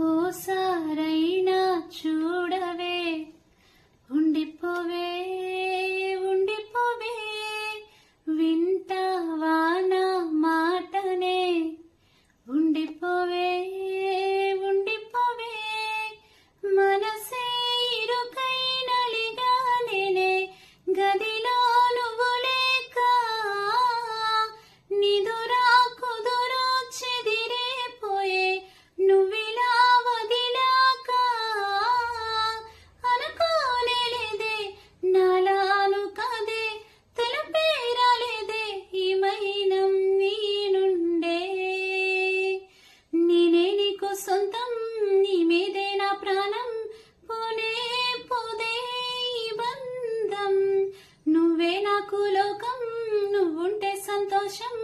ఓసారైనా చూడవే, ఉండిపోవే ఉండిపోవే, వింటావా నా మాటనే, ఉండిపోవే ఉండిపోవే, మనసే ఇరుకైన లిగానే గదిలో నువ్వు లేక, నిదురా కుదురు చెదిరేపోయే నువ్విలా వదిలాక, అనుకోలేదే నాలాను కదే, తెలుపేరాలేదే ఈ మైనం నీ నుండే, నేనే నీకు సొంతం, నీ మీదే నా ప్రాణం, పోనే పోదే ఈ బంధం, నువ్వే నాకు లోకం, నువ్వుంటే సంతోషం,